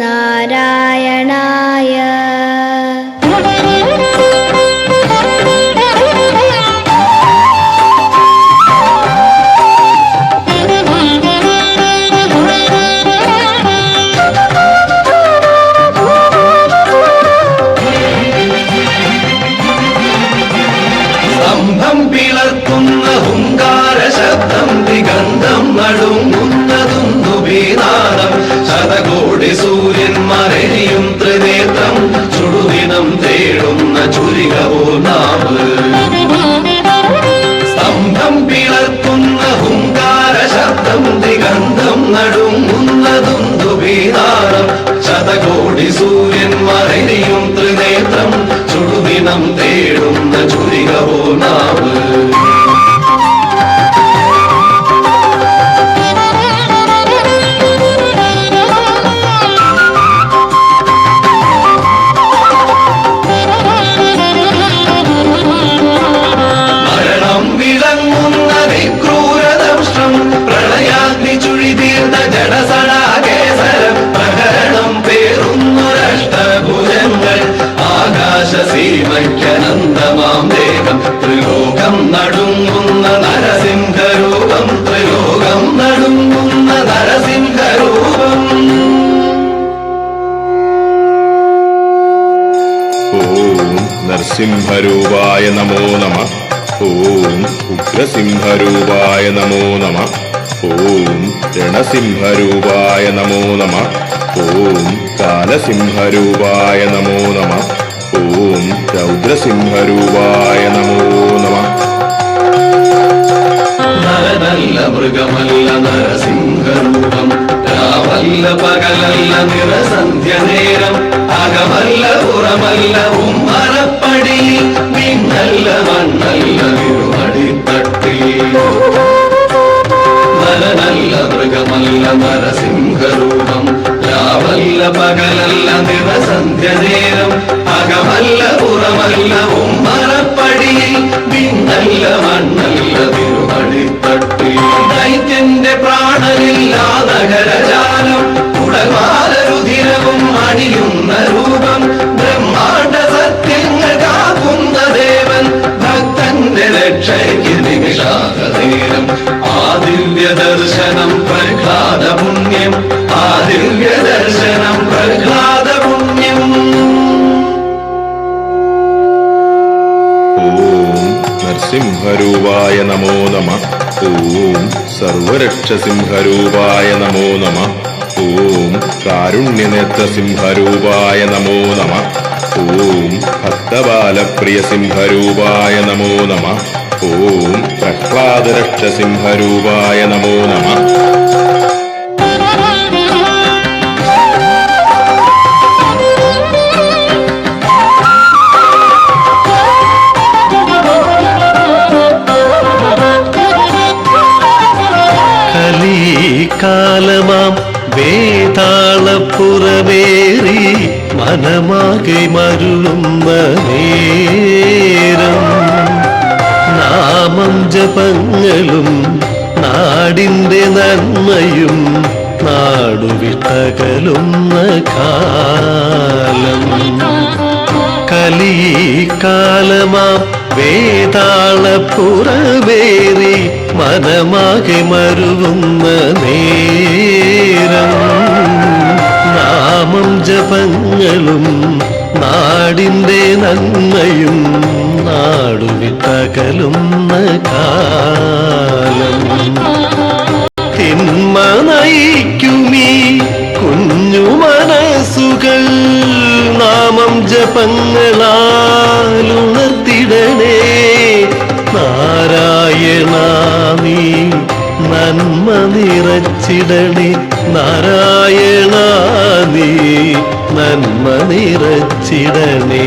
നാരായണായ. സ്തംഭം പിളർക്കുന്ന ഹുങ്കാര ശബ്ദം ദിഗന്ധം നടുങ്ങുന്നതുന്നുഭീനാദം ശതകോടി സൂര്യന്മാരെയും ത്രിനേത്രം ചുടുദിനം തേടുന്ന ചുരികവോ നാവ്. സ്തംഭം പിളർക്കുന്ന ഹുങ്കാര ശബ്ദം ദിഗന്ധം നടുങ്ങുന്നതുന്നുഭീനാദം ശതകോടി സൂര്യന്മാരെയും ത്രിനേത്രം ചുടുദിനം തേടുന്ന ചുരികവോ നാവ്. മരണം വിളങ്ങുന്ന വിക്രൂരദംഷ്ടം പ്രളയാഗ്നി ചുഴിതീർന്ന ജഡസടാകേസരം പ്രഹരണം പേറുന്നൊരഷ്ടഭുജങ്ങൾ ആകാശസീമയ്ക്കനന്തമാം ദേഹം ത്രിലോകം നടുങ്ങുന്ന നരസിംഹരൂപം ത്രിലോകം നടുങ്ങുന്ന നരസിംഹരൂപം. ഓം നരസിംഹരൂപായ നമോ നമഃ. ഓം ഉഗ്രസിംഹരൂപായ നമോ നമഃ. ഓം രണസിംഹരൂപായ നമോ നമഃ. ഓം കാലസിംഹരൂപായ നമോ നമഃ. ഓം രൗദ്രസിംഹരൂപായ നമോ നമഃ. നരനല്ല മൃഗമല്ല നരസിംഹരൂപം രാവല്ല പകലല്ല നിറസന്ധ്യ നേരം അകമല്ല പുറമല്ല ഉമ്മറപ്പടിയിൽ മിന്നല്ല മണ്ണല്ല വിരുമടിത്തട്ടിൽ. നരനല്ല മൃഗമല്ല നരസിംഹരൂപം രാവല്ല പകലല്ല നിറസന്ധ്യ നേരം അകമല്ല പുറമല്ല ഉമ്മറപ്പടിയിൽ മിന്നല്ല മണ്ണല്ല വിരുമടിത്തട്ടിൽ. ദൈത്യന്റെ പ്രാണനില്ലാതകരജാലം ഉടമാലരുധിരവും അണിയുന്ന രൂപം ബ്രഹ്മാണ്ഡ സത്യങ്ങൾ കാക്കുന്ന ദേവൻ ഭക്തന്റെ രക്ഷയ്ക്ക് നിമിഷാകനേരം. ആ ദിവ്യ ദർശനം പ്രഹ്ലാദ പുണ്യം ആ ദിവ്യ ദർശനം പ്രഹ്ലാദ പുണ്യം. ഓം നരസിംഹരൂപായ നമോ നമഃ. ഓം സർവരക്ഷസിംഹരൂപായ നമോ നമഃ. ഓം കാരുണ്യനേത്രസിംഹരൂപായ നമോ നമഃ. ഓം ഭക്തബാലപ്രിയസിംഹരൂപായ നമോ നമഃ. ഓം പ്രഹ്ലാദരക്ഷസിംഹരൂപായ നമോ നമഃ. കാലമാം വേതാളപ്പുറമേറി മനമാകെ മരുളുന്ന നേരം നാമം ജപങ്ങളും നാടിൻ്റെ നന്മയും നാടുവിട്ടകലുന്ന കാലം. കലികാലമാം വേതാളപ്പുറമേറി മനമാകെ മരുവുന്ന നേരം നാമം ജപങ്ങളും നാടിൻ്റെ നന്മയും നാടുവിട്ടകലുന്ന കാലം. തിന്മ നയിക്കുമീ കുഞ്ഞു മനസ്സുകൾ നാമം ജപങ്ങളാലുണർത്തിടണേ. നാരായണ നീ നന്മ നിറച്ചിടണേ. നാരായണ നീ നന്മ നിറച്ചിടണേ.